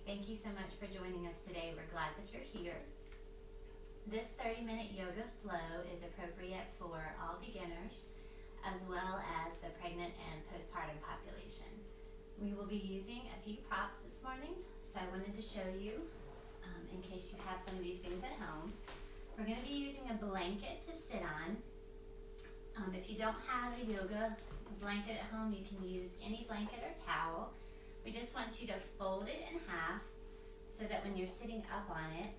Thank you so much for joining us today. We're glad that you're here. This 30-minute yoga flow is appropriate for all beginners as well as the pregnant and postpartum population. We will be using a few props this morning, so I wanted to show you in case you have some of these things at home. We're going to be using a blanket to sit on. If you don't have a yoga blanket at home, you can use any blanket or towel. We just want you to fold it in half so that when you're sitting up on it,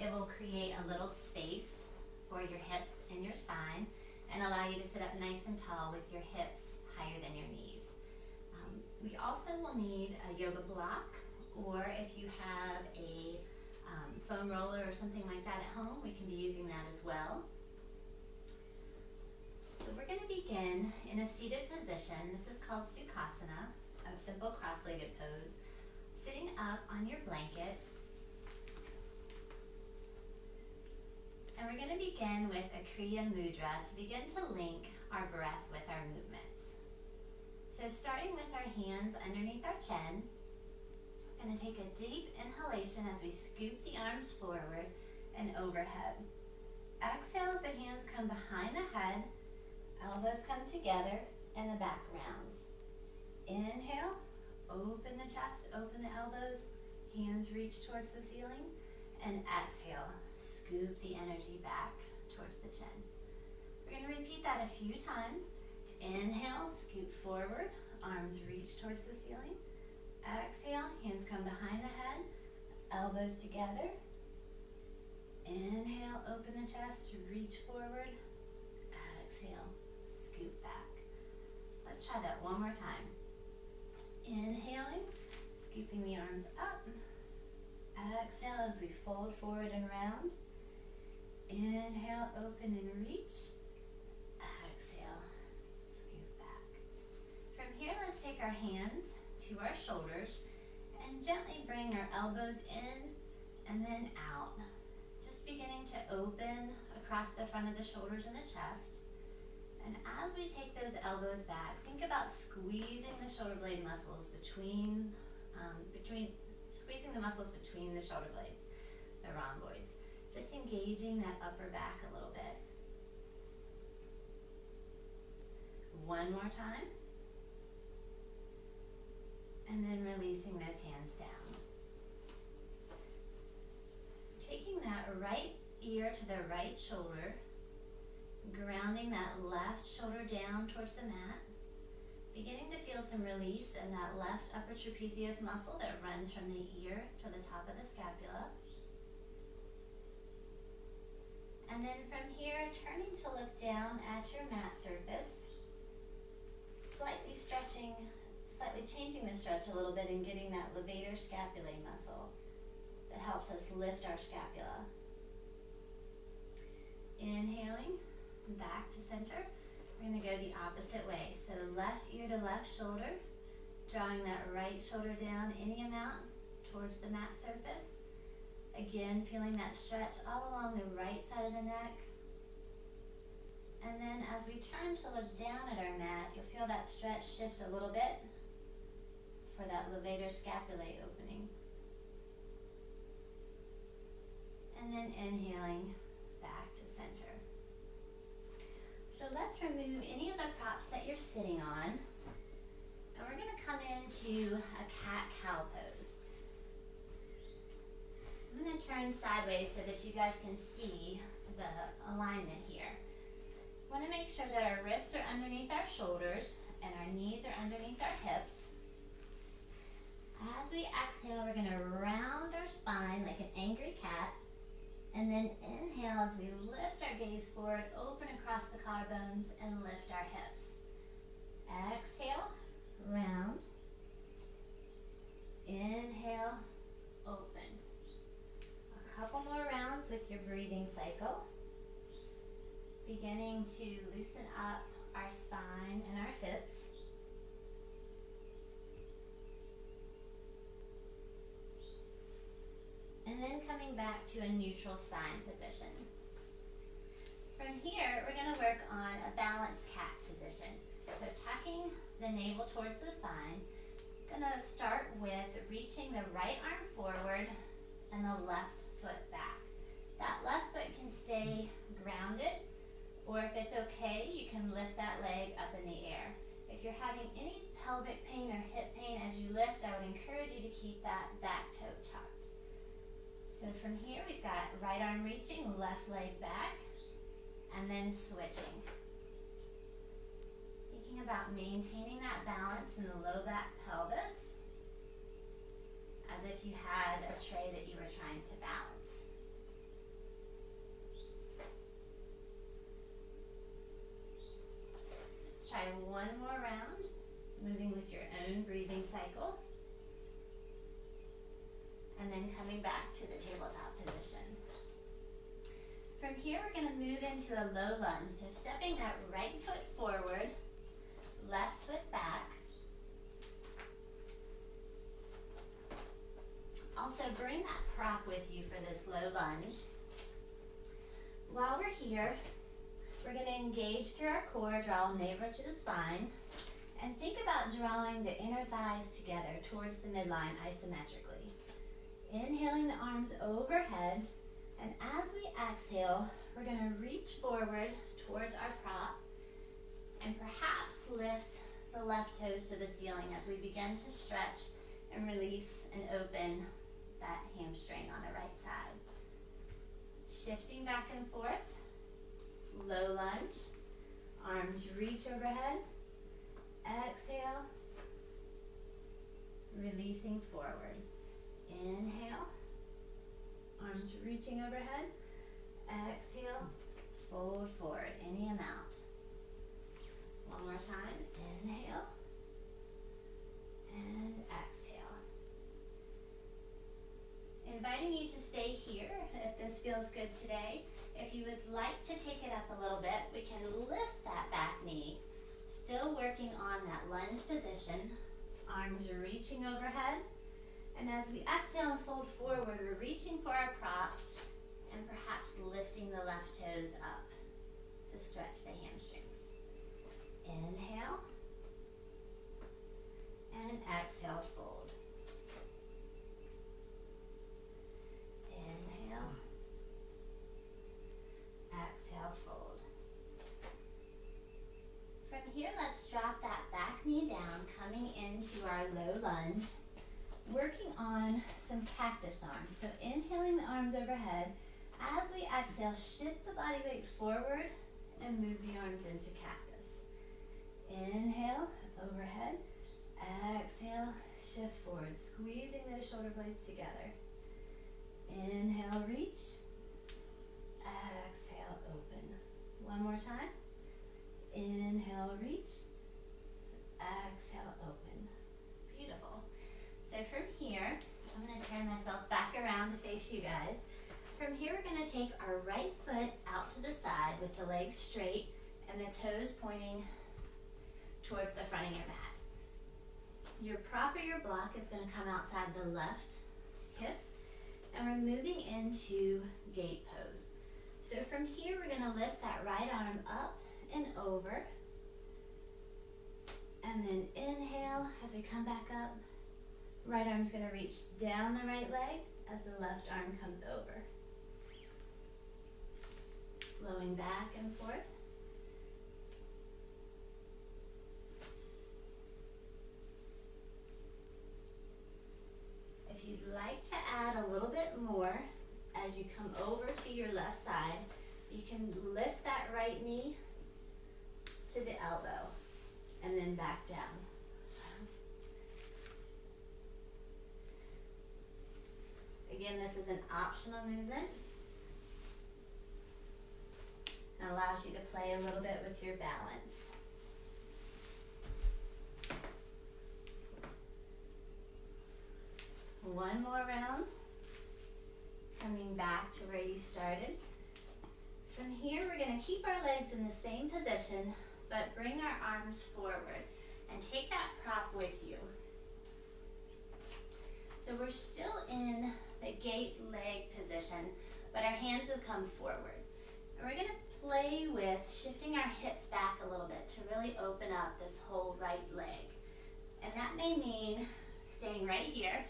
it will create a little space for your hips and your spine and allow you to sit up nice and tall with your hips higher than your knees. We also will need a yoga block, or if you have a foam roller or something like that at home, we can be using that as well. So we're going to begin in a seated position. This is called Sukhasana, a simple cross-legged pose. Sitting up on your blanket. And we're going to begin with a Kriya Mudra to begin to link our breath with our movements. So starting with our hands underneath our chin, we're going to take a deep inhalation as we scoop the arms forward and overhead. Exhale as the hands come behind the head, elbows come together, and the back rounds. Inhale, open the chest, open the elbows, hands reach towards the ceiling, and exhale, scoop the energy back towards the chin. We're going to repeat that a few times. Inhale, scoop forward, arms reach towards the ceiling. Exhale, hands come behind the head, elbows together. Inhale, open the chest, reach forward. Exhale, scoop back. Let's try that one more time. Inhaling, scooping the arms up. Exhale as we fold forward and round. Inhale, open and reach. Exhale, scoop back. From here, let's take our hands to our shoulders and gently bring our elbows in and then out. Just beginning to open across the front of the shoulders and the chest. And as we take those elbows back, think about squeezing the shoulder blade muscles squeezing the muscles between the shoulder blades, the rhomboids. Just engaging that upper back a little bit. One more time. And then releasing those hands down. Taking that right ear to the right shoulder, grounding that left shoulder down towards the mat, beginning to feel some release in that left upper trapezius muscle that runs from the ear to the top of the scapula. And then from here, turning to look down at your mat surface, slightly changing the stretch a little bit and getting that levator scapulae muscle that helps us lift our scapula. Inhaling, back to center. We're going to go the opposite way. So left ear to left shoulder, drawing that right shoulder down any amount towards the mat surface. Again, feeling that stretch all along the right side of the neck. And then as we turn to look down at our mat, you'll feel that stretch shift a little bit for that levator scapulae opening. And then inhaling back to center. So let's remove any of the props that you're sitting on. And we're going to come into a cat-cow pose. I'm going to turn sideways so that you guys can see the alignment here. We want to make sure that our wrists are underneath our shoulders and our knees are underneath our hips. As we exhale, we're going to round our spine like an angry cat. And then inhale as we lift our gaze forward, open across the collarbones, and lift our hips. Exhale, round. Inhale, open. A couple more rounds with your breathing cycle. Beginning to loosen up our spine and our hips. And then coming back to a neutral spine position. From here, we're going to work on a balanced cat position. So tucking the navel towards the spine, Gonna start with reaching the right arm forward and the left foot back. That left foot can stay grounded, or if it's okay, you can lift that leg up in the air. If you're having any pelvic pain or hip pain as you lift, I would encourage you to keep that back toe tucked. So from here, we've got right arm reaching, left leg back, and then switching. Thinking about maintaining that balance in the low back pelvis, as if you had a tray that you were trying to balance. Let's try one more round, moving with your own breathing cycle. And then coming back to the tabletop position. From here, we're going to move into a low lunge. So stepping that right foot forward, left foot back. Also, bring that prop with you for this low lunge. While we're here, we're going to engage through our core, draw navel to the spine, and think about drawing the inner thighs together towards the midline isometrically. Inhaling the arms overhead, and as we exhale, we're going to reach forward towards our prop and perhaps lift the left toes to the ceiling as we begin to stretch and release and open that hamstring on the right side. Shifting back and forth, low lunge, arms reach overhead, exhale, releasing forward. Inhale, arms reaching overhead, exhale, fold forward, any amount. One more time, inhale, and exhale. Inviting you to stay here if this feels good today. If you would like to take it up a little bit, we can lift that back knee, still working on that lunge position, arms reaching overhead. And as we exhale and fold forward, we're reaching for our prop and perhaps lifting the left toes up to stretch the hamstrings. Inhale and exhale, fold. Inhale, exhale, fold. From here, let's drop that back knee down, coming into our low lunge. Working on some cactus arms. So inhaling the arms overhead. As we exhale, shift the body weight forward and move the arms into cactus. Inhale, overhead. Exhale, shift forward, squeezing those shoulder blades together. Inhale, reach. Exhale, open. One more time. Inhale, reach. Exhale, open. Beautiful. So from here, I'm going to turn myself back around to face you guys. From here, we're going to take our right foot out to the side with the legs straight and the toes pointing towards the front of your mat. Your prop or your block is going to come outside the left hip, and we're moving into gate pose. So from here, we're going to lift that right arm up and over, and then inhale as we come back up. Right arm's going to reach down the right leg as the left arm comes over. Flowing back and forth. If you'd like to add a little bit more as you come over to your left side, you can lift that right knee to the elbow and then back down. Again, this is an optional movement. It allows you to play a little bit with your balance. One more round. Coming back to where you started. From here, we're going to keep our legs in the same position, but bring our arms forward and take that prop with you. So we're still in the gate leg position, but our hands have come forward. And we're going to play with shifting our hips back a little bit to really open up this whole right leg. And that may mean staying right here.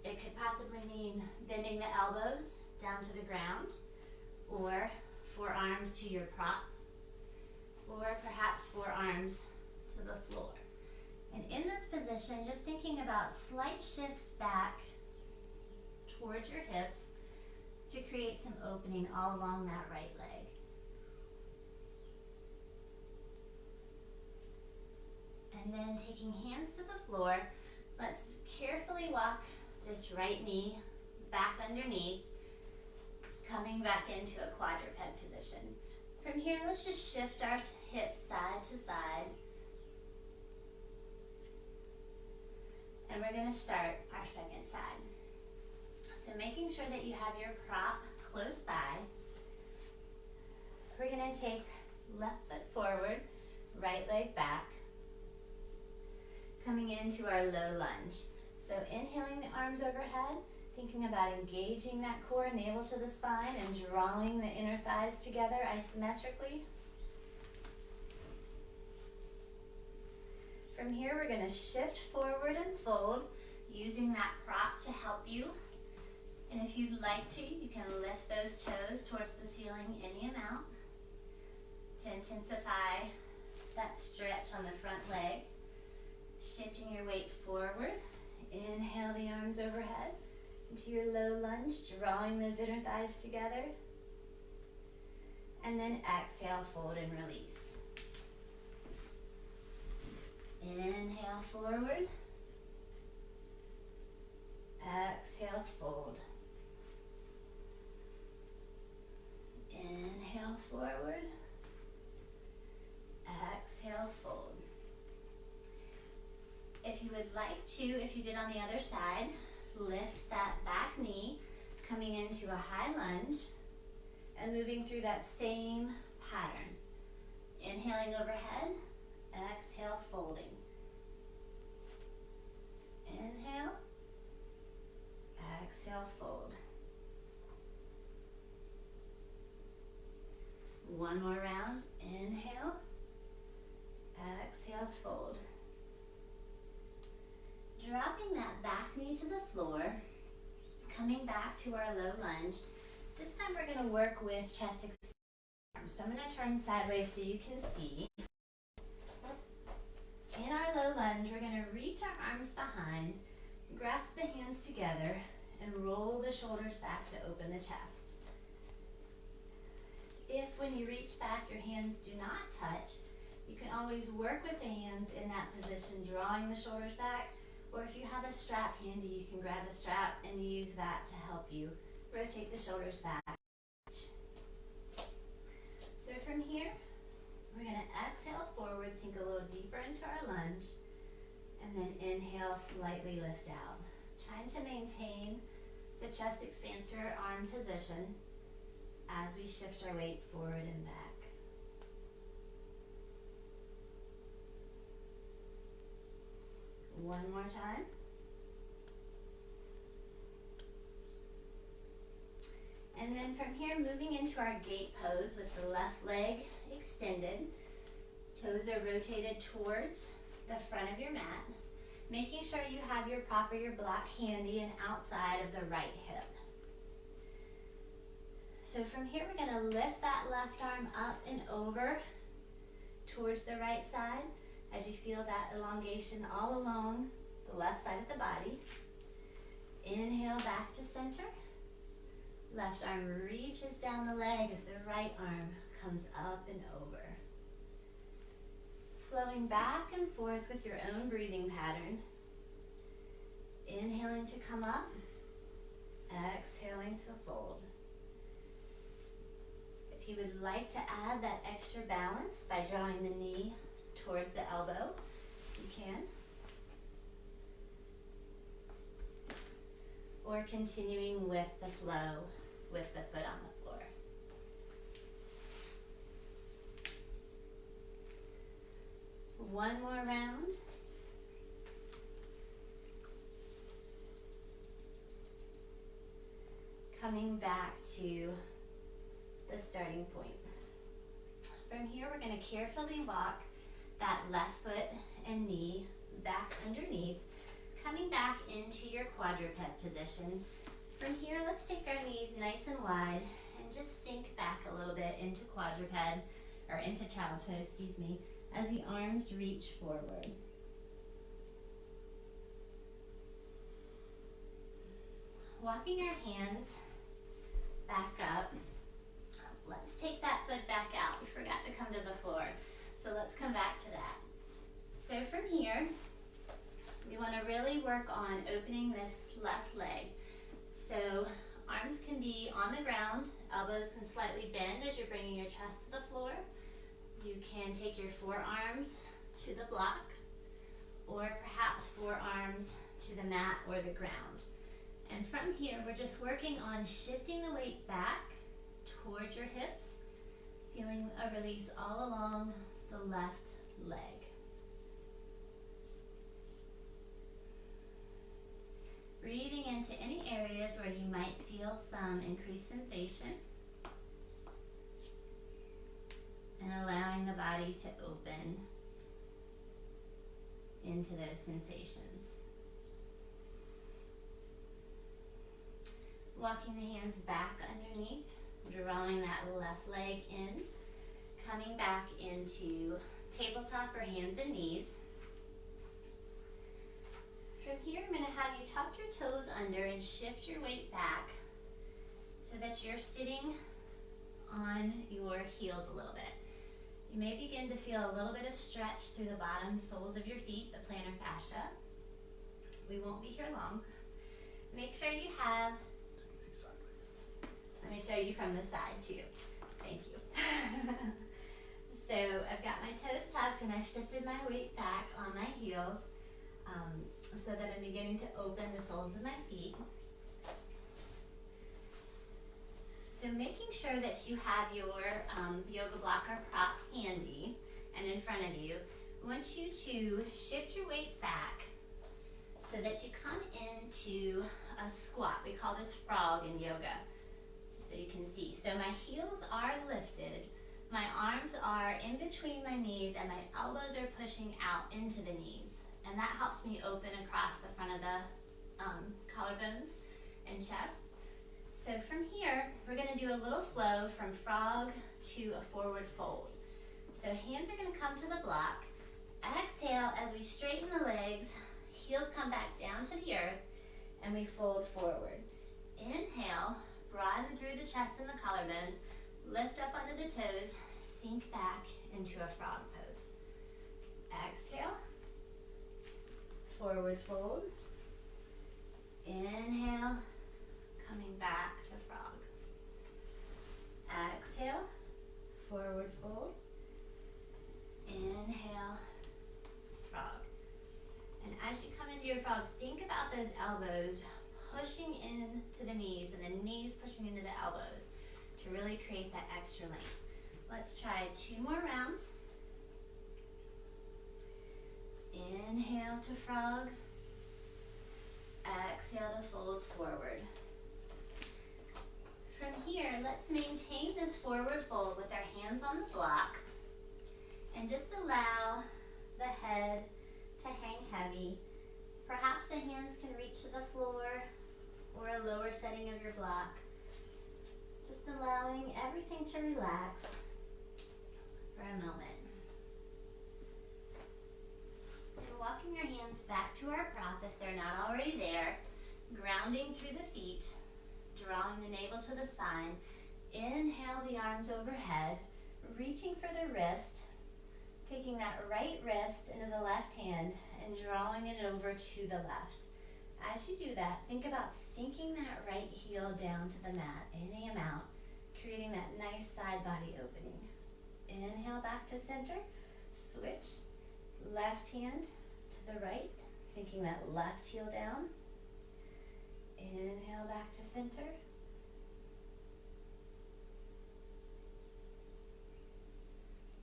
It could possibly mean bending the elbows down to the ground, or forearms to your prop, or perhaps forearms to the floor. And in this position, just thinking about slight shifts back towards your hips to create some opening all along that right leg. And then taking hands to the floor, let's carefully walk this right knee back underneath, coming back into a quadruped position. From here, let's just shift our hips side to side. And we're going to start our second side. So making sure that you have your prop close by. We're going to take left foot forward, right leg back, coming into our low lunge. So inhaling the arms overhead, thinking about engaging that core navel to the spine and drawing the inner thighs together isometrically. From here, we're going to shift forward and fold using that prop to help you. And if you'd like to, you can lift those toes towards the ceiling any amount to intensify that stretch on the front leg. Shifting your weight forward. Inhale the arms overhead into your low lunge, drawing those inner thighs together. And then exhale, fold and release. Inhale forward. Exhale, fold. Inhale forward. Exhale, fold. If you would like to, if you did on the other side, lift that back knee, coming into a high lunge and moving through that same pattern. Inhaling overhead, exhale, folding. Inhale, exhale, fold. One more round. Inhale, exhale, fold. Dropping that back knee to the floor, coming back to our low lunge. This time we're going to work with chest extension. So I'm going to turn sideways so you can see. In our low lunge, we're going to reach our arms behind, grasp the hands together, and roll the shoulders back to open the chest. If when you reach back your hands do not touch, you can always work with the hands in that position, drawing the shoulders back. Or if you have a strap handy, you can grab a strap and use that to help you rotate the shoulders back. So from here, we're going to exhale forward, sink a little deeper into our lunge, and then inhale, slightly lift out. Trying to maintain the chest expansor arm position as we shift our weight forward and back. One more time. And then from here, moving into our gate pose with the left leg extended. Toes are rotated towards the front of your mat, making sure you have your prop or your block handy and outside of the right hip. So from here, we're going to lift that left arm up and over towards the right side. As you feel that elongation all along the left side of the body. Inhale back to center. Left arm reaches down the leg as the right arm comes up and over. Flowing back and forth with your own breathing pattern. Inhaling to come up. Exhaling to fold. If you would like to add that extra balance by drawing the knee towards the elbow, you can. Or continuing with the flow with the foot on the floor. One more round. Coming back to the starting point. From here, we're going to carefully walk that left foot and knee back underneath, coming back into your quadruped position. From here, let's take our knees nice and wide and just sink back a little bit into quadruped, or into child's pose, excuse me, as the arms reach forward. Walking our hands back up. Let's take that foot back out. We forgot to come to the floor. So let's come back to that. So from here, we want to really work on opening this left leg. So arms can be on the ground, elbows can slightly bend as you're bringing your chest to the floor. You can take your forearms to the block, or perhaps forearms to the mat or the ground. And from here, we're just working on shifting the weight back towards your hips, feeling a release all along the left leg. Breathing into any areas where you might feel some increased sensation, and allowing the body to open into those sensations. Walking the hands back underneath, drawing that left leg in, coming back into tabletop or hands and knees. From here, I'm going to have you tuck your toes under and shift your weight back so that you're sitting on your heels a little bit. You may begin to feel a little bit of stretch through the bottom soles of your feet, the plantar fascia. We won't be here long. Make sure you have, let me show you from the side too. Thank you. So I've got my toes tucked and I've shifted my weight back on my heels so that I'm beginning to open the soles of my feet. So making sure that you have your yoga block or prop handy and in front of you, I want you to shift your weight back so that you come into a squat. We call this frog in yoga, just so you can see. So my heels are lifted, my arms are in between my knees, and my elbows are pushing out into the knees. And that helps me open across the front of the collarbones and chest. So from here, we're going to do a little flow from frog to a forward fold. So hands are going to come to the block. Exhale as we straighten the legs, heels come back down to the earth, and we fold forward. Inhale, broaden through the chest and the collarbones, lift up under the toes, sink back into a frog pose. Exhale, forward fold. Inhale, coming back to frog. Exhale, forward fold. Inhale, frog. And as you come into your frog, think about those elbows pushing into the knees and the knees pushing into the elbows to really create that extra length. Let's try 2 more rounds. Inhale to frog. Exhale to fold forward. From here, let's maintain this forward fold with our hands on the block and just allow the head to hang heavy. Perhaps the hands can reach to the floor or a lower setting of your block. Just allowing everything to relax for a moment. And walking your hands back to our prop if they're not already there, grounding through the feet, drawing the navel to the spine. Inhale the arms overhead, reaching for the wrist, taking that right wrist into the left hand and drawing it over to the left. As you do that, think about sinking that right heel down to the mat, any amount, creating that nice side body opening. Inhale back to center, switch, left hand to the right, sinking that left heel down. Inhale back to center.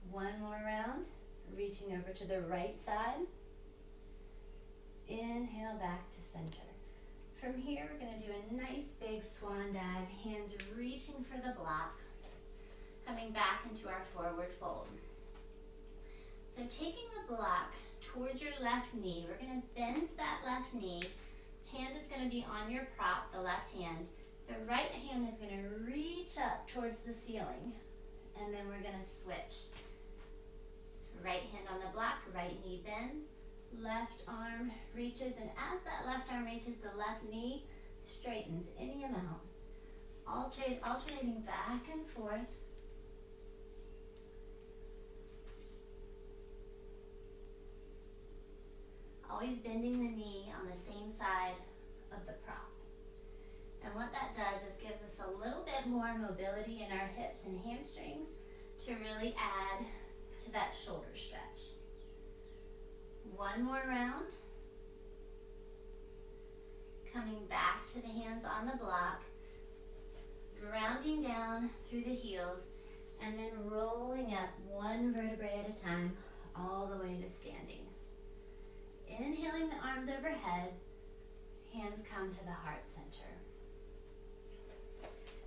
One more round, reaching over to the right side. Inhale back to center. From here, we're going to do a nice big swan dive, hands reaching for the block, coming back into our forward fold. So taking the block towards your left knee. We're going to bend that left knee. Hand is going to be on your prop, the left hand. The right hand is going to reach up towards the ceiling. And then we're going to switch. Right hand on the block, right knee bends, left arm reaches, and as that left arm reaches, the left knee straightens any amount. Alternating back and forth. Always bending the knee on the same side of the prop. And what that does is gives us a little bit more mobility in our hips and hamstrings to really add to that shoulder stretch. One more round. Coming back to the hands on the block, grounding down through the heels, and then rolling up one vertebrae at a time all the way to standing. Inhaling the arms overhead, hands come to the heart center.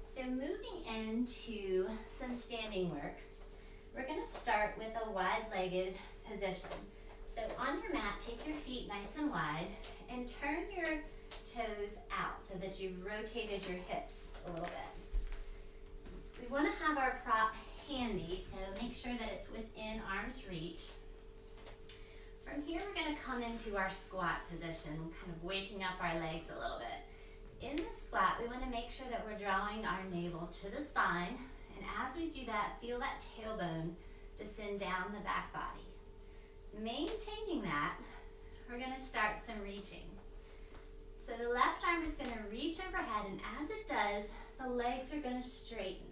So moving into some standing work, we're going to start with a wide-legged position. So on your mat, take your feet nice and wide and turn your toes out so that you've rotated your hips a little bit. We want to have our prop handy, so make sure that it's within arm's reach. From here, we're going to come into our squat position, kind of waking up our legs a little bit. In the squat, we want to make sure that we're drawing our navel to the spine, and as we do that, feel that tailbone descend down the back body. Maintaining that, we're going to start some reaching. So the left arm is going to reach overhead, and as it does, the legs are going to straighten.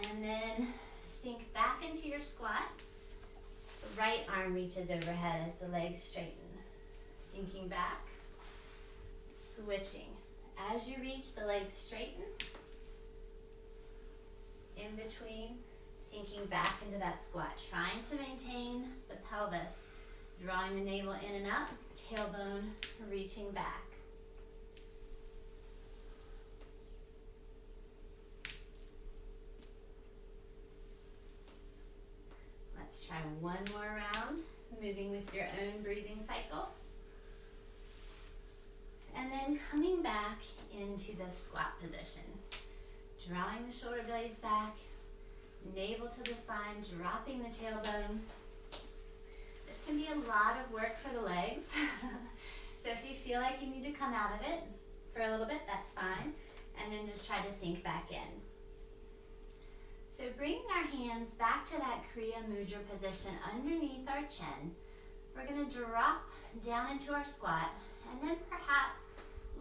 And then sink back into your squat. The right arm reaches overhead as the legs straighten. Sinking back, switching. As you reach, the legs straighten. In between, sinking back into that squat, trying to maintain the pelvis, drawing the navel in and up, tailbone reaching back. Let's try one more round, moving with your own breathing cycle. And then coming back into the squat position. Drawing the shoulder blades back, navel to the spine, dropping the tailbone. This can be a lot of work for the legs. So if you feel like you need to come out of it for a little bit, that's fine. And then just try to sink back in. So bringing our hands back to that Kriya Mudra position underneath our chin, we're going to drop down into our squat and then perhaps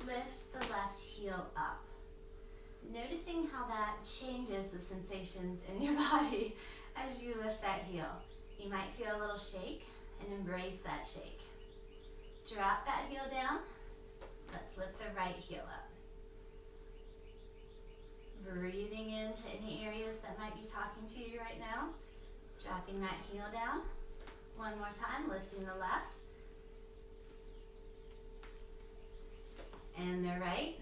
lift the left heel up. Noticing how that changes the sensations in your body as you lift that heel. You might feel a little shake and embrace that shake. Drop that heel down. Let's lift the right heel up. Breathing into any areas that might be talking to you right now. Dropping that heel down. One more time, lifting the left. And the right.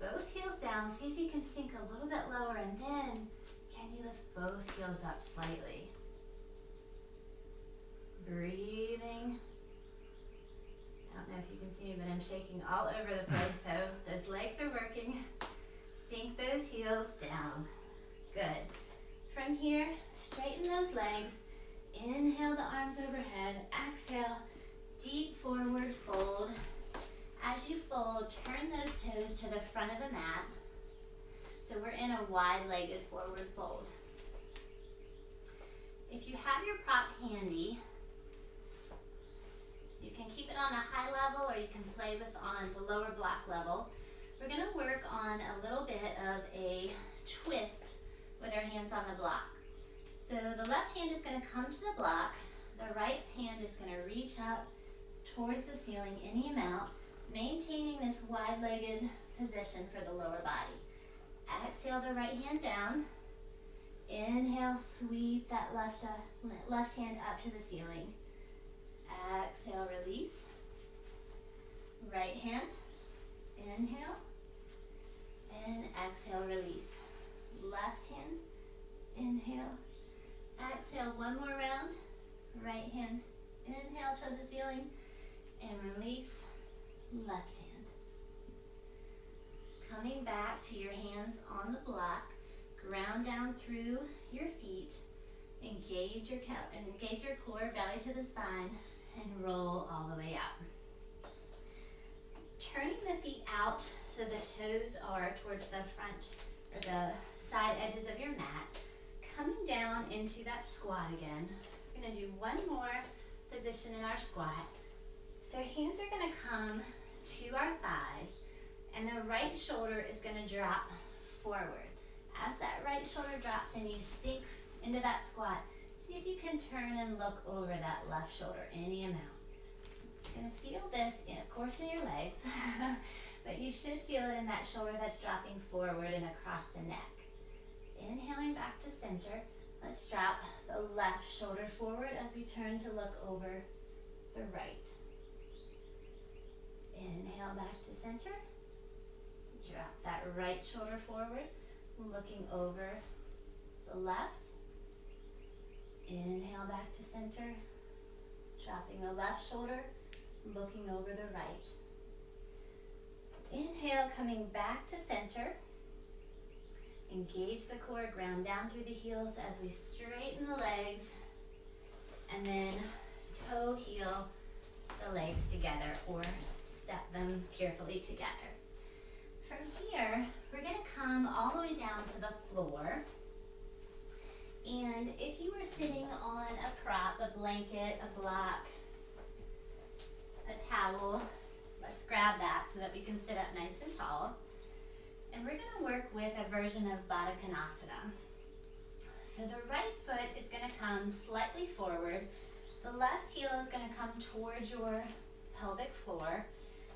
Both heels down. See if you can sink a little bit lower, and then can you lift both heels up slightly? Breathing. I don't know if you can see me, but I'm shaking all over the place, so those legs are working. Sink those heels down. Good. From here, straighten those legs. Inhale the arms overhead. Exhale, deep forward fold. As you fold, turn those toes to the front of the mat. So we're in a wide-legged forward fold. If you have your prop handy, you can keep it on a high level or you can play with on the lower block level. We're going to work on a little bit of a twist with our hands on the block. So the left hand is going to come to the block. The right hand is going to reach up towards the ceiling any amount, maintaining this wide-legged position for the lower body. Exhale the right hand down. Inhale, sweep that left hand up to the ceiling. Exhale, release. Right hand, inhale, and exhale, release. Left hand, inhale, exhale, one more round. right hand. Inhale to the ceiling and release left hand. Coming back to your hands on the block, ground down through your feet, engage your core, belly to the spine, and roll all the way out. Turning the feet out so the toes are towards the front or the side edges of your mat. Coming down into that squat again. We're going to do one more position in our squat. So hands are going to come to our thighs, and the right shoulder is going to drop forward. As that right shoulder drops and you sink into that squat, see if you can turn and look over that left shoulder any amount. You're going to feel this, of course, in your legs, but you should feel it in that shoulder that's dropping forward and across the neck. Inhaling back to center, let's drop the left shoulder forward as we turn to look over the right. Inhale back to center, drop that right shoulder forward, looking over the left. Inhale back to center, dropping the left shoulder, looking over the right. Inhale, coming back to center. Engage the core, ground down through the heels as we straighten the legs, and then toe heel the legs together or step them carefully together. From here, we're going to come all the way down to the floor. And if you were sitting on a prop, a blanket, a block, a towel, let's grab that so that we can sit up nice and tall. And we're going to work with a version of Baddha Konasana. So the right foot is going to come slightly forward. The left heel is going to come towards your pelvic floor.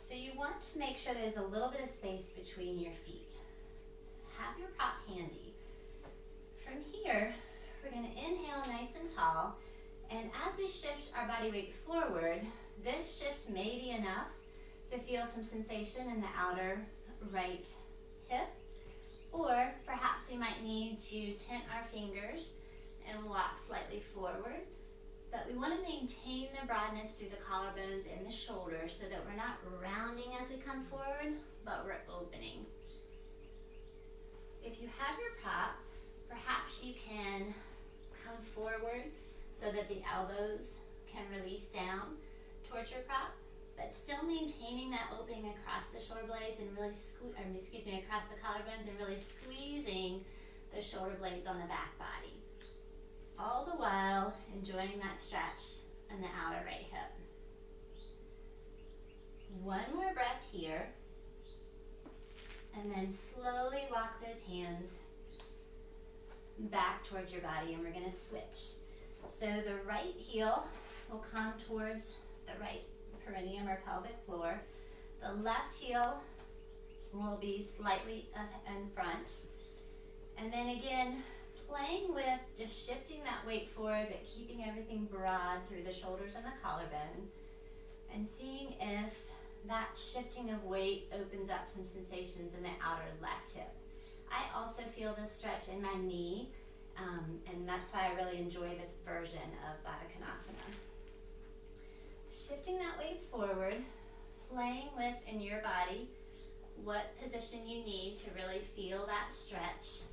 So you want to make sure there's a little bit of space between your feet. Have your prop handy. From here, we're going to inhale nice and tall. And as we shift our body weight forward, this shift may be enough to feel some sensation in the outer right hip, or perhaps we might need to tent our fingers and walk slightly forward, but we want to maintain the broadness through the collarbones and the shoulders so that we're not rounding as we come forward, but we're opening. If you have your prop, perhaps you can come forward so that the elbows can release down towards your prop, but still maintaining that opening across the shoulder blades and really across the collarbones and really squeezing the shoulder blades on the back body. All the while enjoying that stretch in the outer right hip. One more breath here, and then slowly walk those hands back towards your body, and we're going to switch. So the right heel will come towards the right perineum or pelvic floor. The left heel will be slightly in front. And then again, playing with just shifting that weight forward, but keeping everything broad through the shoulders and the collarbone, and seeing if that shifting of weight opens up some sensations in the outer left hip. I also feel this stretch in my knee, and that's why I really enjoy this version of Baddha Konasana. Shifting that weight forward, playing with in your body what position you need to really feel that stretch.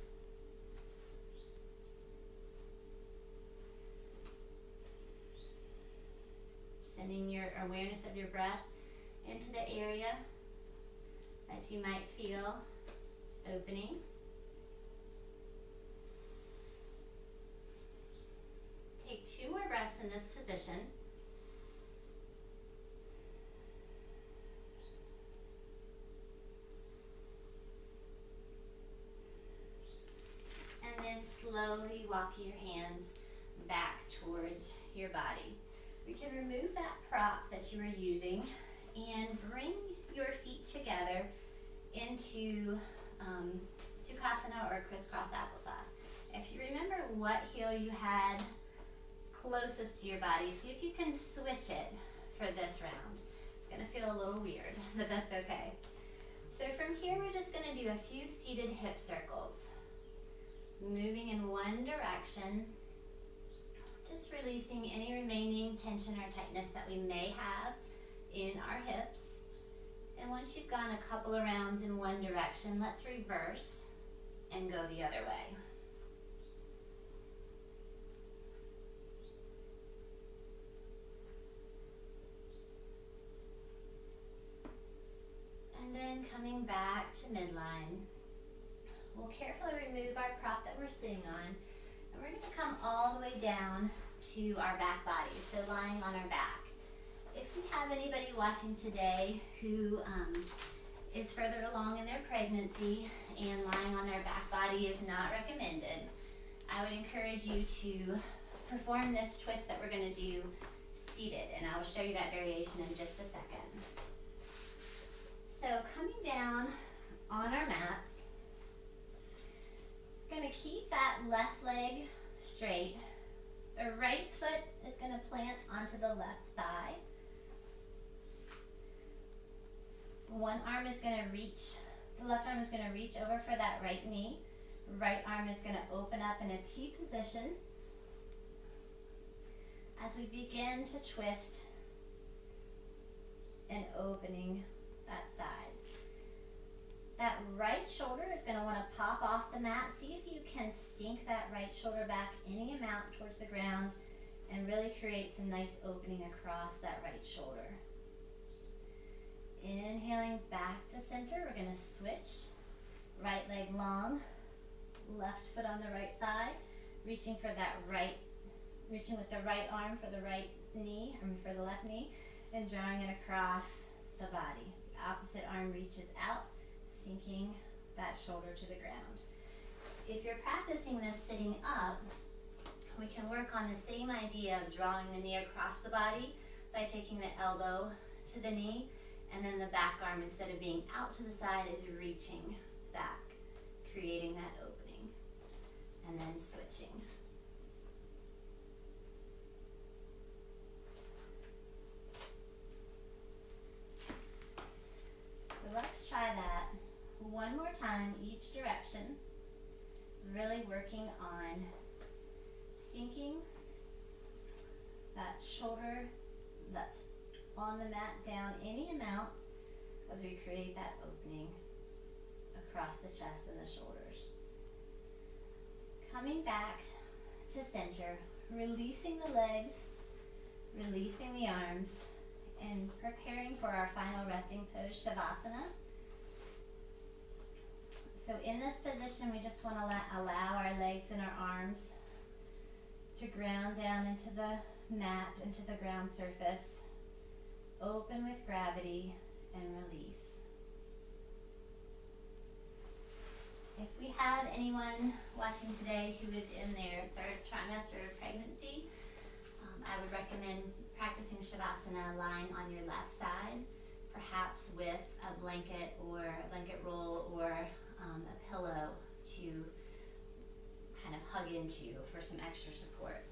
Sending your awareness of your breath into the area that you might feel opening. Take 2 more breaths in this position. And then slowly walk your hands back towards your body. We can remove that prop that you were using and bring your feet together into Sukhasana or crisscross applesauce. If you remember what heel you had closest to your body, see if you can switch it for this round. It's going to feel a little weird, but that's okay. So from here, we're just going to do a few seated hip circles. Moving in one direction, just releasing any remaining tension or tightness that we may have in our hips. And once you've gone a couple of rounds in one direction, let's reverse and go the other way. And then coming back to midline, we'll carefully remove our prop that we're sitting on, and we're going to come all the way down to our back body, so lying on our back. If we have anybody watching today who is further along in their pregnancy and lying on their back body is not recommended, I would encourage you to perform this twist that we're going to do seated, and I will show you that variation in just a second. So coming down on our mats, we're going to keep that left leg straight. The right foot is going to plant onto the left thigh. One arm is going to reach, the left arm is going to reach over for that right knee. Right arm is going to open up in a T position as we begin to twist and opening that side. That right shoulder is going to want to pop off the mat. See if you can sink that right shoulder back any amount towards the ground and really create some nice opening across that right shoulder. Inhaling back to center, we're going to switch. Right leg long, left foot on the right thigh, reaching with the right arm for the right knee, for the left knee, and drawing it across the body. The opposite arm reaches out, sinking that shoulder to the ground. If you're practicing this sitting up, we can work on the same idea of drawing the knee across the body by taking the elbow to the knee, and then the back arm, instead of being out to the side, is reaching back, creating that opening, and then switching. So let's try that one more time, each direction, really working on sinking that shoulder that's on the mat down any amount as we create that opening across the chest and the shoulders. Coming back to center, releasing the legs, releasing the arms, and preparing for our final resting pose, Shavasana. So in this position, we just want to allow our legs and our arms to ground down into the mat, into the ground surface. Open with gravity and release. If we have anyone watching today who is in their third trimester of pregnancy, I would recommend practicing Shavasana lying on your left side, perhaps with a blanket or a blanket roll or a pillow to kind of hug into for some extra support.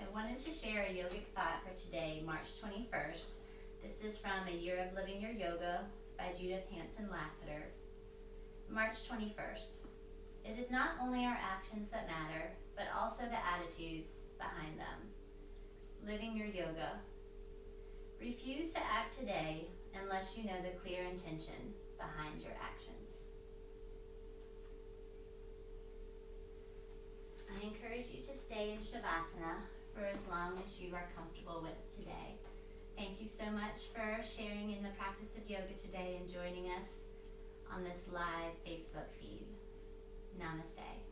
I wanted to share a yogic thought for today, March 21st. This is from A Year of Living Your Yoga by Judith Hanson Lassiter. March 21st. It is not only our actions that matter, but also the attitudes behind them. Living your yoga. Refuse to act today unless you know the clear intention behind your actions. I encourage you to stay in Shavasana for as long as you are comfortable with today. Thank you so much for sharing in the practice of yoga today and joining us on this live Facebook feed. Namaste.